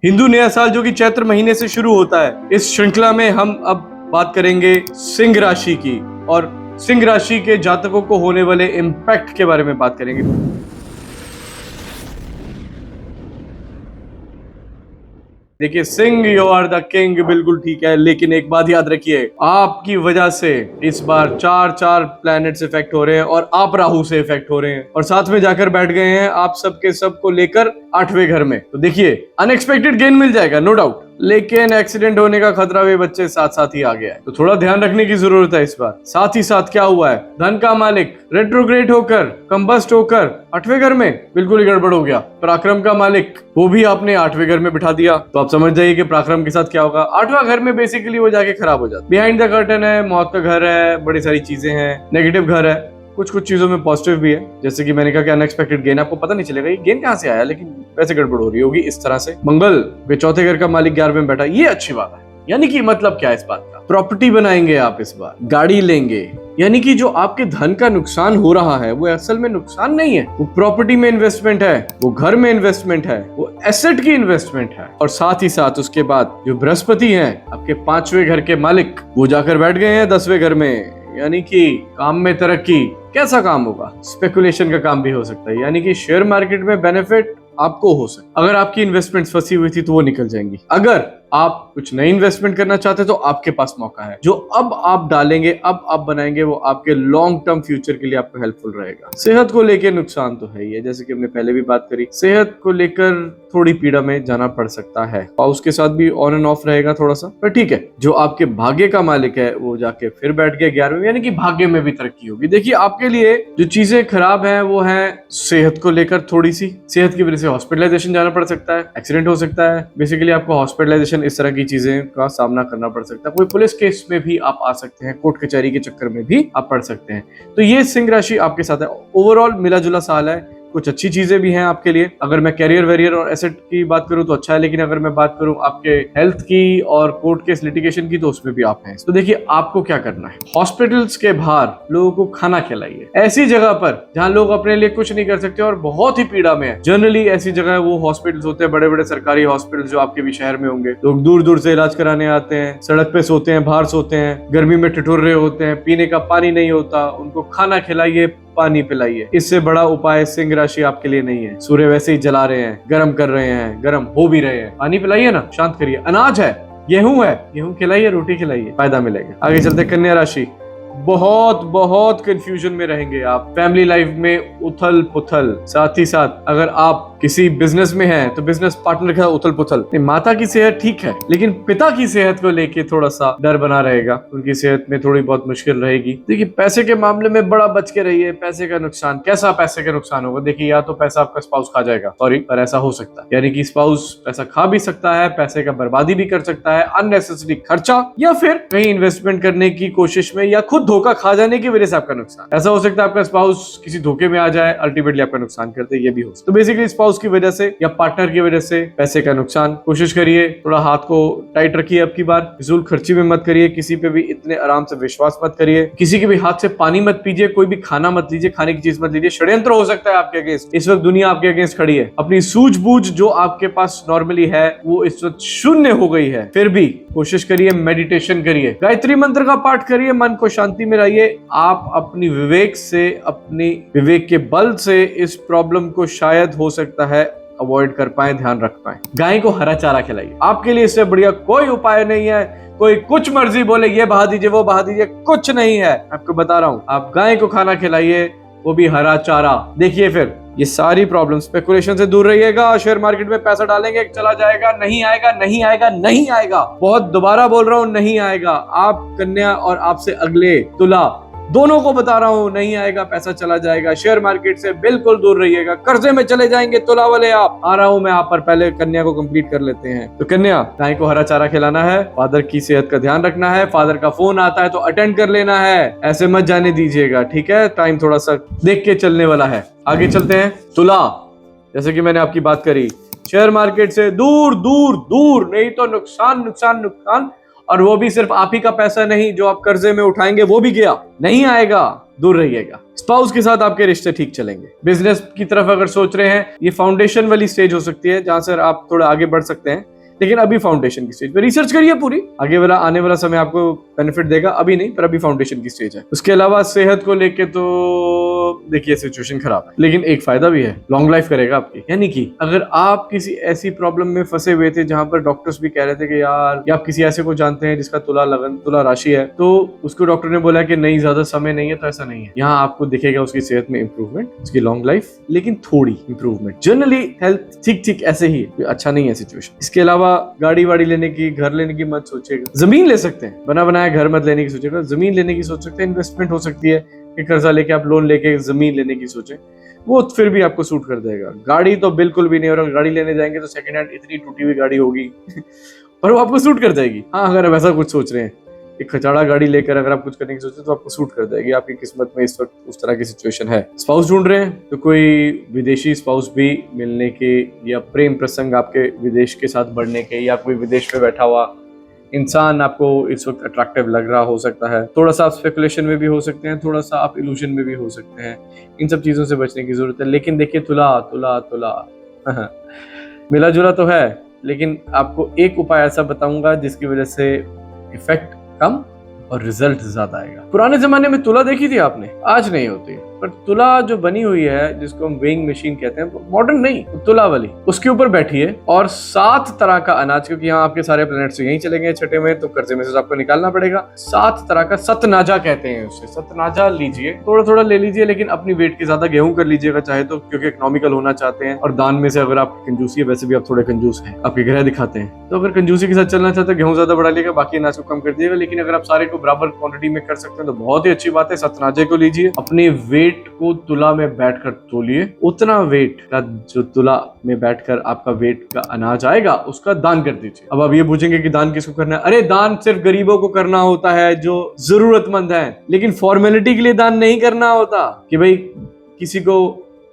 हिंदू नया साल जो कि चैत्र महीने से शुरू होता है। इस श्रृंखला में हम अब बात करेंगे सिंह राशि की और सिंह राशि के जातकों को होने वाले इम्पैक्ट के बारे में बात करेंगे। देखिए, Singh you are the king, बिल्कुल ठीक है, लेकिन एक बात याद रखिए, आपकी वजह से इस बार चार प्लैनेट्स इफेक्ट हो रहे हैं और आप राहु से इफेक्ट हो रहे हैं और साथ में जाकर बैठ गए हैं आप सबके सबको लेकर 8वें घर में। तो देखिए, अनएक्सपेक्टेड गेन मिल जाएगा, नो डाउट, लेकिन एक्सीडेंट होने का खतरा भी बच्चे साथ साथ ही आ गया है, तो थोड़ा ध्यान रखने की जरूरत है इस बार। साथ ही साथ क्या हुआ है, धन का मालिक रेट्रोग्रेड होकर, कंबस्ट होकर 8वें घर में, बिल्कुल ही गड़बड़ हो गया। पराक्रम का मालिक वो भी आपने 8वें घर में बिठा दिया, तो आप समझ जाइए कि पराक्रम के साथ क्या होगा। 8वां घर में बेसिकली वो जाके खराब हो जाता। बिहाइंड द कर्टन है, मौत का घर है, बड़ी सारी चीजें हैं, नेगेटिव घर है, कुछ चीजों में पॉजिटिव भी है, जैसे कि मैंने कहा कि अनएक्सपेक्टेड गेन, आपको पता नहीं चलेगा ये गेन कहां से आया, लेकिन वैसे गड़बड़ हो रही होगी इस तरह से। मंगल वे चौथे घर का मालिक 11वें में बैठा, ये अच्छी बात है। यानी कि मतलब क्या है इस बात का, प्रॉपर्टी बनाएंगे आप इस बार, गाड़ी लेंगे, यानी कि जो आपके धन का नुकसान हो रहा है वो असल में नुकसान नहीं है, वो प्रॉपर्टी में इन्वेस्टमेंट है, वो घर में इन्वेस्टमेंट है, वो एसेट की इन्वेस्टमेंट है। और साथ ही साथ उसके बाद जो बृहस्पति हैं आपके 5वें घर के मालिक, वो जाकर बैठ गए हैं 10वें घर में, यानी कि काम में तरक्की। कैसा काम होगा, स्पेकुलेशन का काम भी हो सकता है, यानी कि शेयर मार्केट में बेनिफिट आपको हो सकता है। अगर आपकी इन्वेस्टमेंट्स फंसी हुई थी तो वो निकल जाएंगी। अगर आप कुछ नई इन्वेस्टमेंट करना चाहते तो आपके पास मौका है, जो अब आप डालेंगे, अब आप बनाएंगे, वो आपके लॉन्ग टर्म फ्यूचर के लिए आपको हेल्पफुल रहेगा। सेहत को लेकर नुकसान तो है ही है, जैसे कि हमने पहले भी बात करी, सेहत को लेकर थोड़ी पीड़ा में जाना पड़ सकता है, और उसके साथ भी ऑन एंड ऑफ रहेगा थोड़ा सा, पर ठीक है। जो आपके भाग्य का मालिक है वो जाके फिर बैठ गया 11वें, यानी कि भाग्य में भी तरक्की होगी। देखिए, आपके लिए जो चीजें खराब है वो है सेहत को लेकर, थोड़ी सी सेहत की वजह से हॉस्पिटलाइजेशन जाना पड़ सकता है, एक्सीडेंट हो सकता है, बेसिकली आपको हॉस्पिटलाइजेशन, इस तरह की चीजें का सामना करना पड़ सकता है। कोई पुलिस केस में भी आप आ सकते हैं, कोर्ट कचहरी के चक्कर में भी आप पड़ सकते हैं। तो ये सिंह राशि आपके साथ है। ओवरऑल मिला जुला साल है, कुछ अच्छी चीजें भी हैं आपके लिए। अगर मैं कैरियर वेरियर और एसेट की बात करूं तो अच्छा है, लेकिन अगर मैं बात करूं आपके हेल्थ की और कोर्ट केस लिटिगेशन की, तो उसमें भी आप हैं। तो देखिए, आपको क्या करना है, हॉस्पिटल्स के बाहर लोगों को खाना खिलाइए, ऐसी जगह पर जहां लोग अपने लिए कुछ नहीं कर सकते और बहुत ही पीड़ा में है। जनरली ऐसी जगह वो हॉस्पिटल्स होते हैं, बड़े बड़े सरकारी हॉस्पिटल जो आपके भी शहर में होंगे। लोग दूर दूर से इलाज कराने आते हैं, सड़क पे सोते हैं, बाहर सोते हैं, गर्मी में ठिठुर रहे होते हैं, पीने का पानी नहीं होता, उनको खाना खिलाइए, पानी पिलाइए। इससे बड़ा उपाय सिंह राशि आपके लिए नहीं है। सूर्य वैसे ही जला रहे हैं, गर्म कर रहे हैं, गर्म हो भी रहे हैं, पानी पिलाइए ना, शांत करिए। अनाज है, गेहूं है, गेहूं खिलाइए, रोटी खिलाइए, फायदा मिलेगा। आगे चलते कन्या राशि, बहुत कंफ्यूजन में रहेंगे आप, फैमिली लाइफ में उथल पुथल। साथ ही साथ अगर आप किसी बिजनेस में हैं तो बिजनेस पार्टनर का उथल पुथल। माता की सेहत ठीक है, लेकिन पिता की सेहत को लेके थोड़ा सा डर बना रहेगा, उनकी सेहत में थोड़ी बहुत मुश्किल रहेगी। देखिए, पैसे के मामले में बड़ा बच के रहिए। पैसे का नुकसान, कैसा पैसे का नुकसान होगा, देखिए, या तो पैसा आपका स्पाउस खा जाएगा, सॉरी पर ऐसा हो सकता है, यानी कि स्पाउस पैसा खा भी सकता है, पैसे का बर्बादी भी कर सकता है, अननेसेसरी खर्चा, या फिर कहीं इन्वेस्टमेंट करने की कोशिश में या खुद धोखा खा जाने की वजह से आपका नुकसान। ऐसा हो सकता है आपका स्पाउस किसी धोखे में आ जाए, अल्टीमेटली आपका नुकसान करते, ये भी हो सकता है। तो बेसिकली स्पाउस की वजह से या पार्टनर की वजह से पैसे का नुकसान। कोशिश करिए थोड़ा हाथ को टाइट रखिए, अब की बार फिजूल खर्ची में मत करिए, किसी पे भी इतने आराम से विश्वास मत करिए, किसी के भी हाथ से पानी मत पीजिए, कोई भी खाना मत लीजिए, खाने की चीज मत लीजिए। षड्यंत्र हो सकता है आपके अगेंस्ट, इस वक्त दुनिया आपके अगेंस्ट खड़ी है। अपनी सूझबूझ जो आपके पास नॉर्मली है वो इस वक्त शून्य हो गई है, फिर भी कोशिश करिए, मेडिटेशन करिए, गायत्री मंत्र का पाठ करिए, मन को शांति में रहिए। आप अपनी विवेक से, अपनी विवेक के बल से इस प्रॉब्लम को शायद हो सकता है अवॉइड कर पाए, ध्यान रख पाए। गाय को हरा चारा खिलाइए, आपके लिए इससे बढ़िया कोई उपाय नहीं है। कोई कुछ मर्जी बोले, ये बहा दीजिए, वो बहा दीजिए, कुछ नहीं है, आपको बता रहा हूं। आप गाय को खाना खिलाइए, वो भी हरा चारा। देखिए, फिर ये सारी प्रॉब्लम, स्पेकुलेशन से दूर रहिएगा। शेयर मार्केट में पैसा डालेंगे, चला जाएगा, नहीं आएगा, नहीं आएगा, नहीं आएगा, बहुत दोबारा बोल रहा हूं, नहीं आएगा। आप कन्या और आपसे अगले तुला, दोनों को बता रहा हूं, नहीं आएगा, पैसा चला जाएगा। शेयर मार्केट से बिल्कुल दूर रहिएगा, कर्जे में चले जाएंगे तुला वाले आप। आ रहा हूं मैं आप पर, पहले कन्या को कंप्लीट कर लेते हैं। तो कन्या, गाय को हरा चारा खिलाना है, फादर की सेहत का ध्यान रखना है, फादर का फोन आता है तो अटेंड कर लेना है, ऐसे मत जाने दीजिएगा, ठीक है। टाइम थोड़ा सा देख के चलने वाला है। आगे चलते हैं तुला, जैसे कि मैंने आपकी बात करी, शेयर मार्केट से दूर दूर दूर, नहीं तो नुकसान नुकसान नुकसान। और वो भी सिर्फ आप ही का पैसा नहीं, जो आप कर्जे में उठाएंगे वो भी गया, नहीं आएगा, दूर रहिएगा। स्पाउस के साथ आपके रिश्ते ठीक चलेंगे। बिजनेस की तरफ अगर सोच रहे हैं, ये फाउंडेशन वाली स्टेज हो सकती है जहां से आप थोड़ा आगे बढ़ सकते हैं। लेकिन अभी फाउंडेशन की स्टेज पे रिसर्च करिए पूरी, आगे वाला आने वाला समय आपको बेनिफिट देगा, अभी नहीं, पर अभी फाउंडेशन की स्टेज है। उसके अलावा सेहत को लेके तो देखिए सिचुएशन खराब है, लेकिन एक फायदा भी है, लॉन्ग लाइफ करेगा आपकी। यानी कि अगर आप किसी ऐसी प्रॉब्लम में फंसे हुए थे जहां पर डॉक्टर्स भी कह रहे थे कि यार, या आप किसी ऐसे को जानते हैं जिसका तुला राशि है, तो उसको डॉक्टर ने बोला कि नहीं ज्यादा समय नहीं है, तो ऐसा नहीं है। यहाँ आपको दिखेगा उसकी सेहत में इंप्रूवमेंट, उसकी लॉन्ग लाइफ, लेकिन थोड़ी इंप्रूवमेंट। जनरली हेल्थ ठीक ठीक ऐसे ही, अच्छा नहीं है सिचुएशन। इसके अलावा गाड़ी वाड़ी लेने की, घर लेने की मत सोचिएगा। जमीन ले सकते हैं, बना बनाया घर मत लेने की सोचिएगा, जमीन लेने की सोच सकते हैं। इन्वेस्टमेंट हो सकती है कि कर्जा लेके आप लोन लेके जमीन लेने की सोचें, वो फिर भी आपको सूट कर देगा। गाड़ी तो बिल्कुल भी नहीं, और गाड़ी लेने जाएंगे तो सेकंड हैंड इतनी टूटी हुई गाड़ी होगी पर वो आपको सूट कर जाएगी। हाँ, अगर आप ऐसा कुछ सोच रहे हैं, एक खचाड़ा गाड़ी लेकर अगर आप कुछ करने की सोचते हैं तो आपको सूट कर जाएगी। आपकी किस्मत में इस वक्त उस तरह की सिचुएशन है। स्पाउस ढूंढ रहे हैं तो कोई विदेशी स्पाउस भी मिलने के, या प्रेम प्रसंग आपके विदेश के साथ बढ़ने के, या कोई विदेश में बैठा हुआ इंसान आपको इस वक्त अट्रैक्टिव लग रहा हो सकता है। थोड़ा सा आप स्पेकुलेशन में भी हो सकते हैं, थोड़ा सा आप इल्यूजन में भी हो सकते हैं। इन सब चीजों से बचने की जरूरत है। लेकिन देखिए, तुला तुला तुला मिला जुला तो है, लेकिन आपको एक उपाय ऐसा बताऊंगा जिसकी वजह से इफेक्ट कम और रिजल्ट ज्यादा आएगा। पुराने जमाने में तुला देखी थी आपने, आज नहीं होती, पर तुला जो बनी हुई है जिसको हम वेइंग मशीन कहते हैं, मॉडर्न नहीं, तुला वाली, उसके ऊपर बैठिए और 7 तरह का अनाज, क्योंकि यहाँ आपके सारे प्लैनेट्स यहीं चले गए छठे में, तो कर्जे में से आपको निकालना पड़ेगा। 7 तरह का सतनाजा कहते हैं उसे, सतनाजा लीजिए, थोड़ा थोड़ा ले लीजिए, लेकिन अपनी वेट के ज्यादा गेहूं कर लीजिएगा चाहे तो, क्योंकि इकोनॉमिकल होना चाहते हैं। और दान में से अगर आप कंजूसी है, वैसे भी आप थोड़े कंजूस हैं, आपके ग्रह दिखाते हैं, तो अगर कंजूसी के साथ चलना चाहते हैं गेहूं ज्यादा बढ़ा लिएगा, बाकी अनाज को कम कर दिएगा। लेकिन अगर आप सारे को बराबर क्वांटिटी में कर सकते हैं तो बहुत ही अच्छी बात है। सतनाजे को लीजिए, अपने वेट को तुला में बैठकर तोलिए, उतना वेट का जो तुला में बैठकर आपका वेट का अनाज आएगा उसका दान कर दीजिए। अब आप ये पूछेंगे कि दान किसको करना है? अरे दान सिर्फ गरीबों को करना होता है जो जरूरतमंद है, लेकिन फॉर्मेलिटी के लिए दान नहीं करना होता कि भाई किसी को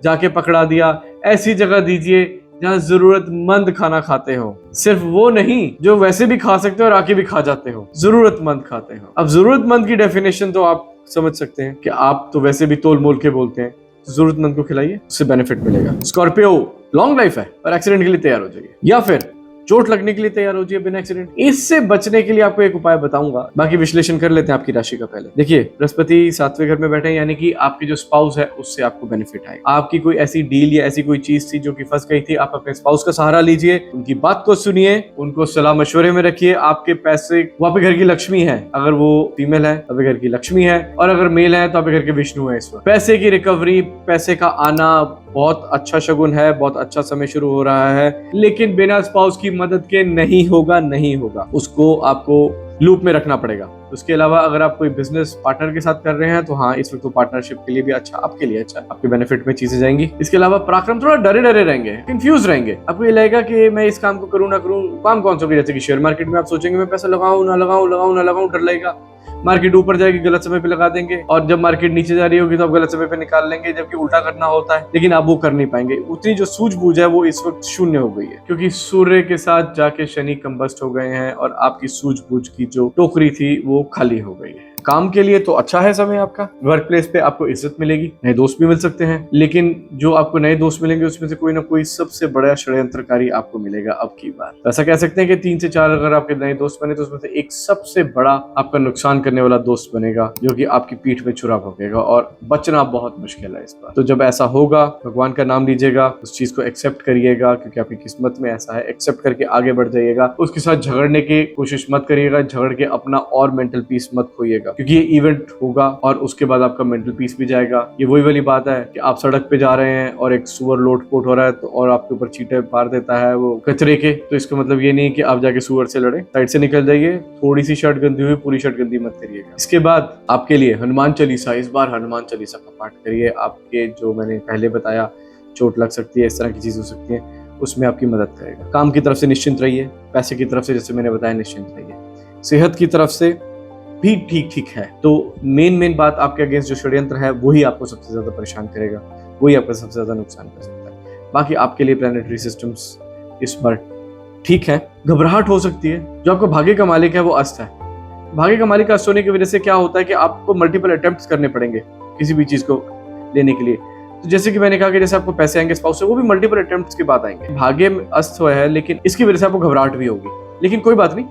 जाके पकड़ा दिया। ऐसी जगह दीजिए जहाँ जरूरतमंद खाना खाते हो, सिर्फ वो नहीं जो वैसे भी खा सकते हो और आके भी खा जाते हो, जरूरतमंद खाते हो। अब जरूरतमंद की डेफिनेशन तो आप समझ सकते हैं कि आप तो वैसे भी तोल मोल के बोलते हैं, तो जरूरतमंद को खिलाइए, उससे बेनिफिट मिलेगा। स्कॉर्पियो, लॉन्ग लाइफ है और एक्सीडेंट के लिए तैयार हो जाइए, या फिर चोट लगने के लिए तैयार हो जाइए बिना एक्सीडेंट। इससे बचने के लिए आपको एक उपाय बताऊंगा, बाकी विश्लेषण कर लेते हैं आपकी राशि का। पहले देखिए, बृहस्पति 7वें घर में बैठे हैं, यानी कि आपकी जो स्पाउस है उससे आपको बेनिफिट आएगा। आपकी कोई ऐसी डील या ऐसी कोई चीज थी जो कि फंस गई थी, आप अपने स्पाउस का सहारा लीजिए, उनकी बात को सुनिए, उनको सलाह मशवरे में रखिए। आपके पैसे, वो आपके घर की लक्ष्मी है, अगर वो फीमेल है तो आपके घर की लक्ष्मी है, और अगर मेल है तो आपके घर के विष्णु है। इस वक्त पैसे की रिकवरी, पैसे का आना बहुत अच्छा शगुन है, बहुत अच्छा समय शुरू हो रहा है, लेकिन बिना स्पाउस की मदद के नहीं होगा। उसको आपको लूप में रखना पड़ेगा। उसके अलावा अगर आप कोई बिजनेस पार्टनर के साथ कर रहे हैं तो हाँ, इस वक्त तो पार्टनरशिप के लिए भी अच्छा, आपके लिए अच्छा है, आपके बेनिफिट में चीजें जाएंगी। इसके अलावा पराक्रम, थोड़ा डरे रहेंगे, कंफ्यूज रहेंगे। आपको ये लगेगा कि मैं इस काम को करूँ ना करूँ। काम कौन सा? जैसे कि शेयर मार्केट में आप सोचेंगे मैं पैसा लगाऊं ना लगाऊं, डर लगेगा। मार्केट ऊपर जाएगी, गलत समय पे लगा देंगे, और जब मार्केट नीचे जा रही होगी तो आप गलत समय पे निकाल लेंगे, जबकि उल्टा करना होता है, लेकिन आप वो कर नहीं पाएंगे। उतनी जो सूझबूझ है वो इस वक्त शून्य हो गई है, क्योंकि सूर्य के साथ जाके शनि कंबस्ट हो गए हैं और आपकी सूझबूझ की जो टोकरी थी वो खाली हो गई है। काम के लिए तो अच्छा है समय आपका, वर्क प्लेस पे आपको इज्जत मिलेगी, नए दोस्त भी मिल सकते हैं, लेकिन जो आपको नए दोस्त मिलेंगे उसमें से कोई ना कोई सबसे बड़ा षड्यंत्रकारी आपको मिलेगा अब की बार। ऐसा कह सकते हैं कि 3 से 4 अगर आपके नए दोस्त बने तो उसमें से एक सबसे बड़ा आपका नुकसान करने वाला दोस्त बनेगा, जो कि आपकी पीठ में छुरा भोंकेगा, और बचना बहुत मुश्किल है इस बार। तो जब ऐसा होगा, भगवान का नाम लीजिएगा, उस चीज को एक्सेप्ट करिएगा, क्योंकि आपकी किस्मत में ऐसा है। एक्सेप्ट करके आगे बढ़ जाइएगा, उसके साथ झगड़ने की कोशिश मत करिएगा, झगड़ के अपना और मेंटल पीस मत खोइएगा, क्योंकि ये इवेंट होगा और उसके बाद आपका मेंटल पीस भी जाएगा। ये वही वाली बात है कि आप सड़क पे जा रहे हैं और एक सुअर लोटपोट हो रहा है तो, और आपके ऊपर चींटे मार देता है वो कचरे के, तो इसका मतलब ये नहीं कि आप जाके सुअर से लड़े, साइड से निकल जाइए। थोड़ी सी शर्ट गंदी हुई, पूरी शर्ट गंदी मत करिएगा। इसके बाद आपके लिए हनुमान चालीसा, इस बार हनुमान चालीसा का पाठ करिए। आपके जो मैंने पहले बताया, चोट लग सकती है, इस तरह की चीज हो सकती है, उसमें आपकी मदद करेगा। काम की तरफ से निश्चिंत रहिए, पैसे की तरफ से जैसे मैंने बताया निश्चिंत रहिए, सेहत की तरफ से भी ठीक है। तो मेन बात, आपके अगेंस्ट जो षड्यंत्र है वही आपको सबसे ज्यादा परेशान करेगा, वही आपका सबसे ज्यादा नुकसान कर सकता है। बाकी आपके लिए प्लैनेटरी सिस्टम्स इस बार ठीक है। घबराहट हो सकती है, जो आपको भाग्य का मालिक है वो अस्त है। भाग्य का मालिक अस्त होने की वजह से क्या होता है कि आपको मल्टीपल अटेम्प्ट्स करने पड़ेंगे किसी भी चीज को लेने के लिए। तो जैसे कि मैंने कहा कि जैसे आपको पैसे आएंगे स्पाउस से, वो भी मल्टीपल अटेम्प्ट्स के बाद आएंगे। भाग्य में अस्त हुआ है, लेकिन इसकी वजह से आपको घबराहट भी होगी, लेकिन कोई बात नहीं,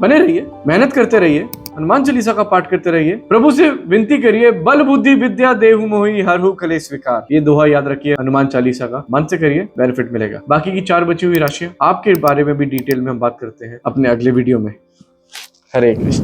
बने रहिए, मेहनत करते रहिए, हनुमान चालीसा का पाठ करते रहिए, प्रभु से विनती करिए, बल बुद्धि विद्या देहु मोहि हरहु कलेश विकार। ये दोहा याद रखिए हनुमान चालीसा का, मन से करिए, बेनिफिट मिलेगा। बाकी की 4 बची हुई राशियां आपके बारे में भी डिटेल में हम बात करते हैं अपने अगले वीडियो में। हरे कृष्ण।